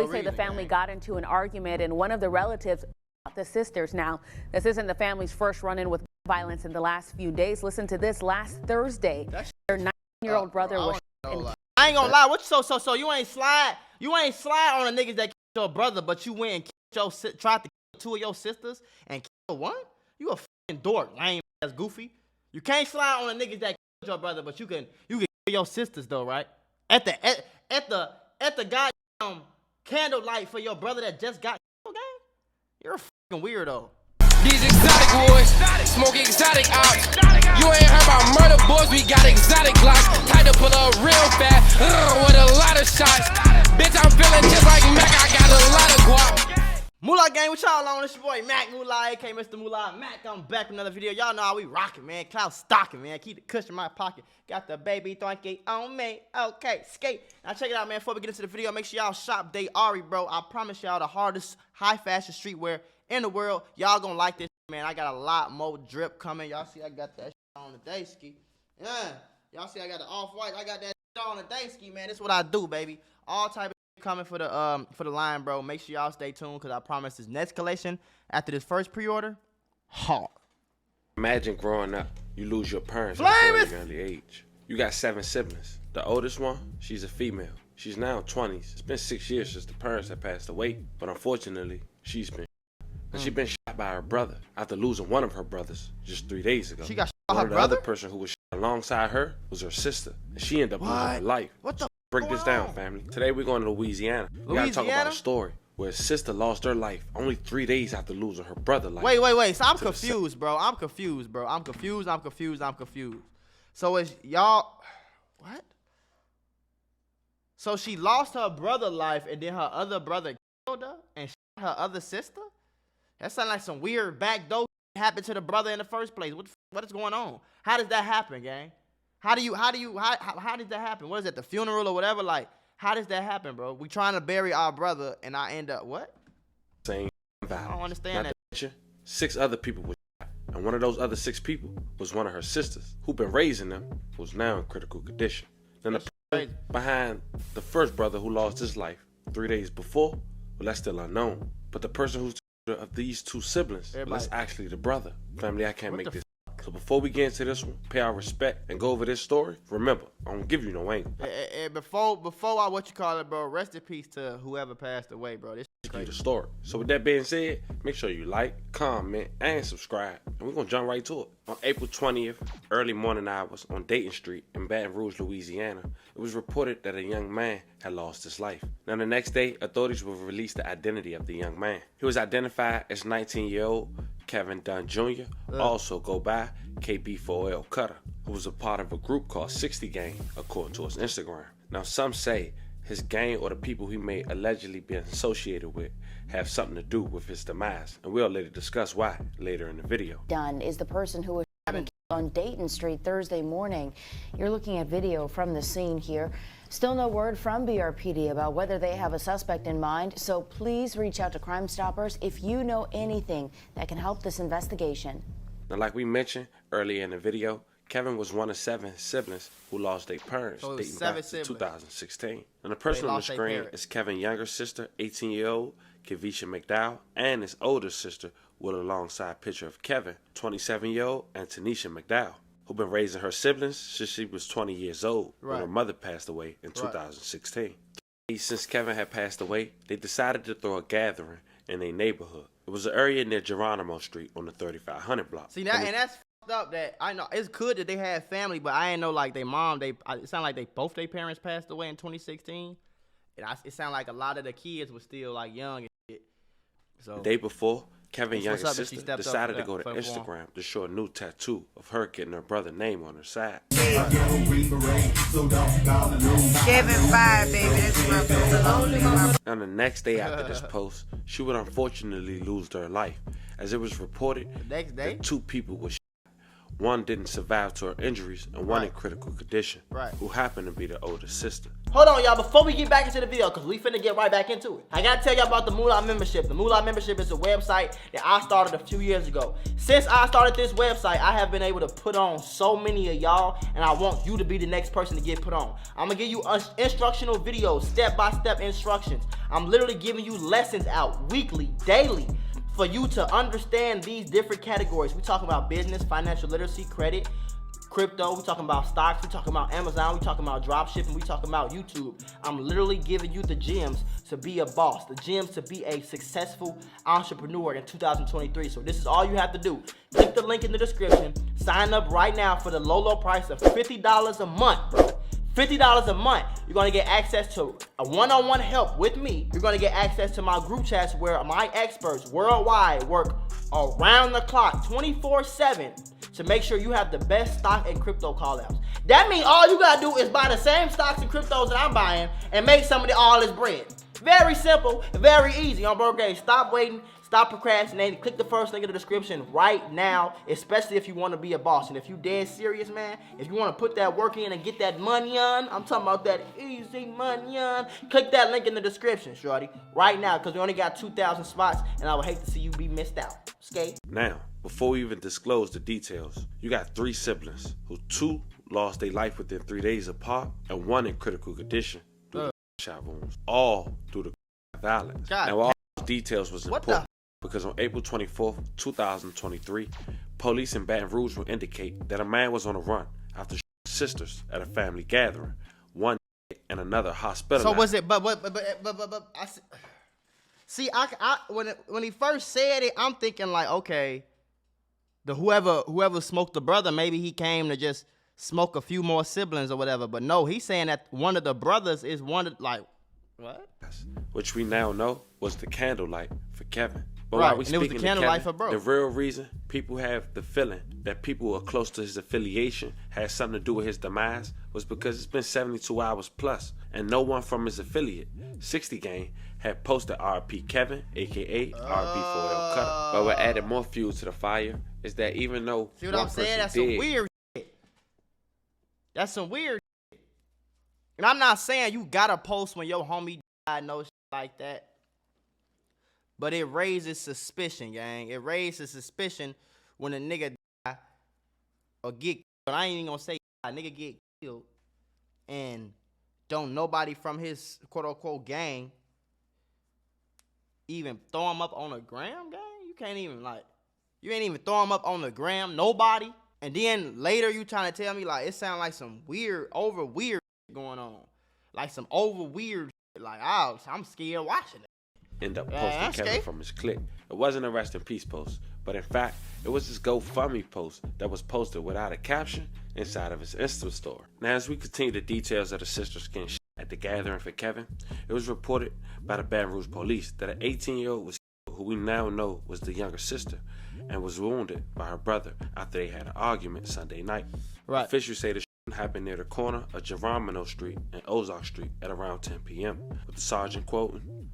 Police say the family got into an argument, and one of the relatives shot the sisters. Now, this isn't the family's first run-in with violence in the last few days. Listen to this. Last Thursday, their 9-year-old brother was shot. I ain't gonna lie. What so you ain't slide on the niggas that killed your brother, but you went and tried to kill 2 of your sisters and kill one? You a fucking dork, lame ass goofy. You can't slide on the niggas that killed your brother, but you can kill your sisters though, right? At the goddamn candlelight for your brother that just got killed, gang? You're a fucking weirdo. These exotic boys, smoke exotic ops. You ain't heard about murder boys, we got exotic glocks. Tied to pull up real fast, with a lot of shots. Bitch, I'm feeling just like Mac, I got a lot of guap. Mula gang, what y'all on? It's your boy Mac Mula, aka Mr. Mula. Mac, I'm back with another video. Y'all know how we rockin', man. Cloud stocking, man. Keep the cushion in my pocket. Got the baby donkey on me. Okay, skate. Now check it out, man. Before we get into the video, make sure y'all shop Day Ari, bro. I promise y'all the hardest high fashion streetwear in the world. Y'all gonna like this, man. I got a lot more drip coming. Y'all see I got that on the day ski. Yeah. Y'all see I got the off-white. I got that on the day ski, man. This is what I do, baby. All type of coming for the line, bro. Make sure y'all stay tuned, because I promise this next collection after this first pre-order, hard. Imagine growing up, you lose your parents at a very early age. You got 7 siblings. The oldest one, she's a female. She's now 20s. It's been 6 years since the parents have passed away, but unfortunately, she's been and she's been shot by her brother after losing one of her brothers just 3 days ago. She got shot by her brother? The other person who was shot alongside her was her sister, and she ended up losing her life. What the Break this down, family. Today we're going to Louisiana. We gotta talk about a story where his sister lost her life only 3 days after losing her brother life. Wait. So I'm confused, bro. I'm confused. So it's y'all, what? So she lost her brother life, and then her other brother killed her and shot her other sister? That sounds like some weird backdoor happened to the brother in the first place. What is going on? How does that happen, gang? How did that happen? What is it, the funeral or whatever? Like, how does that happen, bro? We trying to bury our brother, and I end up what? Same I don't understand that. 6 other people were shot, and one of those other 6 people was one of her sisters, who been raising them, who's now in critical condition. Then the person behind the first brother who lost his life 3 days before, well, that's still unknown. But the person who's of these 2 siblings, well, that's actually the brother. Family, I can't make this. So before we get into this one, pay our respect and go over this story. Remember, I don't give you no angle. Before I bro, rest in peace to whoever passed away, bro. This is crazy. The story. So with that being said, make sure you like, comment, and subscribe. And we're gonna jump right to it. On April 20th, early morning hours on Dayton Street in Baton Rouge, Louisiana, it was reported that a young man had lost his life. Now the next day, authorities will release the identity of the young man. He was identified as 19-year-old Kevin Dunn Jr., also go by KB4L Cutter, who was a part of a group called 60 Gang, according to his Instagram. Now some say his gang or the people he may allegedly be associated with have something to do with his demise, and we'll later discuss why later in the video. Dunn is the person who was shot and killed on Dayton Street Thursday morning. You're looking at video from the scene here. Still no word from BRPD about whether they have a suspect in mind, so please reach out to Crime Stoppers if you know anything that can help this investigation. Now, like we mentioned earlier in the video, Kevin was one of 7 siblings who lost their parents dating back to 2016. And the person on the screen is Kevin's younger sister, 18-year-old Kevisha McDowell, and his older sister with alongside a picture of Kevin, 27-year-old, and Tanisha McDowell, who've been raising her siblings since she was 20 years old when her mother passed away in 2016. Since Kevin had passed away, they decided to throw a gathering in their neighborhood. It was an area near Geronimo Street on the 3500 block. See, that, and that's fucked up. That I know it's good that they had family, but I ain't know like their mom. It sounded like both their parents passed away in 2016. It sounded like a lot of the kids were still like young and shit. So the day before, Kevin's younger sister decided to go to Instagram to show a new tattoo of her getting her brother's name on her side. Kevin 5, baby. That's Now the next day after this post, she would unfortunately lose her life, as it was reported the next day that 2 people were shot. One didn't survive to her injuries and one in critical condition, who happened to be the older sister. Hold on, y'all, before we get back into the video, because we finna get right back into it, I gotta tell y'all about the Mula membership. The Mula membership is a website that I started a few years ago. Since I started this website, I have been able to put on so many of y'all, and I want you to be the next person to get put on. I'm gonna give you instructional videos, step-by-step instructions. I'm literally giving you lessons out weekly, daily, for you to understand these different categories. We talking about business, financial literacy, credit, crypto, we talking about stocks, we talking about Amazon, we talking about drop shipping, we talking about YouTube. I'm literally giving you the gems to be a boss, the gems to be a successful entrepreneur in 2023. So this is all you have to do. Click the link in the description, sign up right now for the low price of $50 a month, bro. $50 a month. You're gonna get access to a one-on-one help with me. You're gonna get access to my group chats where my experts worldwide work around the clock, 24/7, to make sure you have the best stock and crypto call-outs. That means all you gotta do is buy the same stocks and cryptos that I'm buying and make some of all this bread. Very simple, very easy. On bro, stop waiting. Stop procrastinating. Click the first link in the description right now, especially if you want to be a boss. And if you dead serious, man, if you want to put that work in and get that money on, I'm talking about that easy money on, click that link in the description, shorty, right now, because we only got 2,000 spots, and I would hate to see you be missed out. Skate. Now, before we even disclose the details, you got 3 siblings, who 2 lost their life within 3 days apart, and 1 in critical condition due to shot wounds, all due to violence. Now, all those details was important. Because on April 24th, 2023, police in Baton Rouge will indicate that a man was on the run after sisters at a family gathering, one and another hospitalized. So was it? But I see. When he first said it, I'm thinking like, okay, whoever smoked the brother, maybe he came to just smoke a few more siblings or whatever. But no, he's saying that one of the brothers is one of what? Which we now know was the candlelight for Kevin. But right, while we and it was the candlelight for bro. The real reason people have the feeling that people who are close to his affiliation had something to do with his demise was because it's been 72 hours plus, and no one from his affiliate, 60 Gang, had posted RP Kevin, aka RP4L Cutter. But what added more fuel to the fire is that even though see what I'm saying? That's some weird shit. That's some weird shit. And I'm not saying you gotta post when your homie died, no shit like that. But it raises suspicion, gang. It raises suspicion when a nigga die or get killed. I ain't even gonna say a nigga get killed and don't nobody from his quote-unquote gang even throw him up on the gram, gang? You can't even, you ain't even throw him up on the gram, nobody. And then later you trying to tell me, it sound like some weird shit going on. Like some over weird shit. I'm scared watching it. End up posting Kevin from his clique. It wasn't a rest in peace post, but in fact, it was this GoFundMe post that was posted without a caption inside of his Insta store. Now, as we continue the details of the sisters getting shot at the gathering for Kevin, it was reported by the Baton Rouge police that an 18-year-old was killed, who we now know was the younger sister, and was wounded by her brother after they had an argument Sunday night. Right. Officials say the shooting happened near the corner of Geronimo Street and Ozark Street at around 10 p.m. With the sergeant quoting,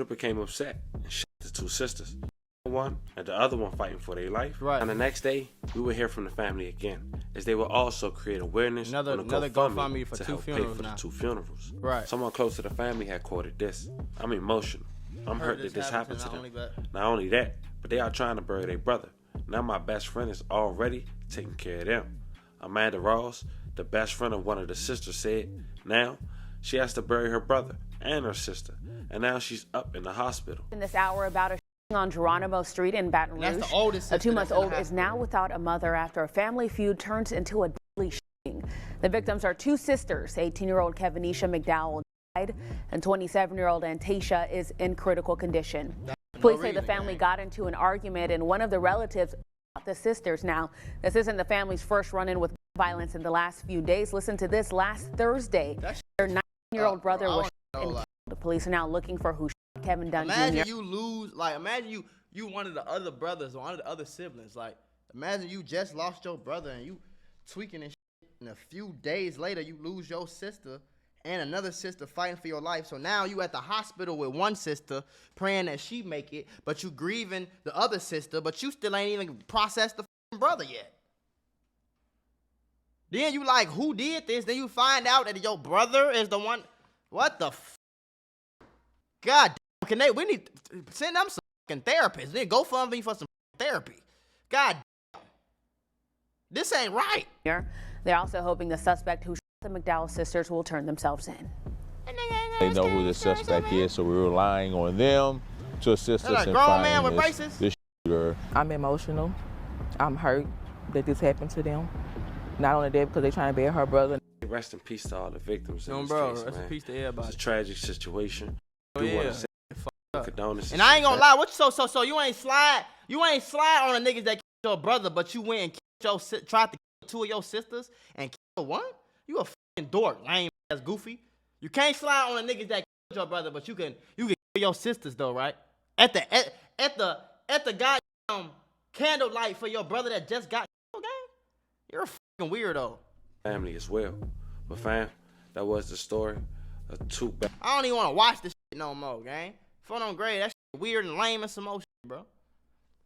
became upset and shot the 2 sisters, one and the other one fighting for their life. Right. And the next day, we would hear from the family again, as they will also create awareness another GoFundMe for 2 funerals the 2 funerals. Right. Someone close to the family had quoted this. I'm emotional. I'm hurt that this happened to them. Not only that, but they are trying to bury their brother. Now my best friend is already taking care of them. Amanda Ross, the best friend of one of the sisters, said now she has to bury her brother and her sister, and now she's up in the hospital. In this hour, about a shooting on Geronimo Street in Baton Rouge. That's the oldest. A 2-month-old is now without a mother after a family feud turns into a deadly shooting. The victims are 2 sisters. 18-year-old Kevinisha McDowell died, and 27-year-old Antasia is in critical condition. Police say the family got into an argument, and one of the relatives shot the sisters. Now, this isn't the family's first run-in with violence in the last few days. Listen to this. Last Thursday, their 9-year-old brother was shot and killed. The police are now looking for who shot Kevin Dunn Jr. Imagine you lose, imagine you one of the other brothers or one of the other siblings. Imagine you just lost your brother and you tweaking and shit, and a few days later you lose your sister and another sister fighting for your life. So now you at the hospital with one sister praying that she make it, but you grieving the other sister, but you still ain't even processed the brother yet. Then you like, who did this? Then you find out that your brother is the one. What the f? God damn, we need to send them some fucking therapists. Then go fund me for some therapy. God damn. This ain't right. They're also hoping the suspect who shot the McDowell sisters will turn themselves in. They know who the suspect is, so we're relying on them to assist us in finding this shooter. I'm emotional. I'm hurt that this happened to them. Not only that, because they're trying to bury her brother. Rest in peace to all the victims in this bro, case, rest man. in peace to everybody. It's a tragic situation. Oh, We want yeah. to say condolences. And I ain't gonna lie, so you ain't slide on the niggas that killed your brother, but you went and tried to kill two of your sisters and kill one? You a fucking dork, lame ass goofy. You can't slide on the niggas that killed your brother, but you can kill your sisters though, right? At the goddamn candlelight for your brother that just got killed, gang? You're a fucking weirdo. Family as well. But fam, that was the story of two. I don't even want to watch this shit no more, gang. Fun on grade, that shit weird and lame and some more shit, bro.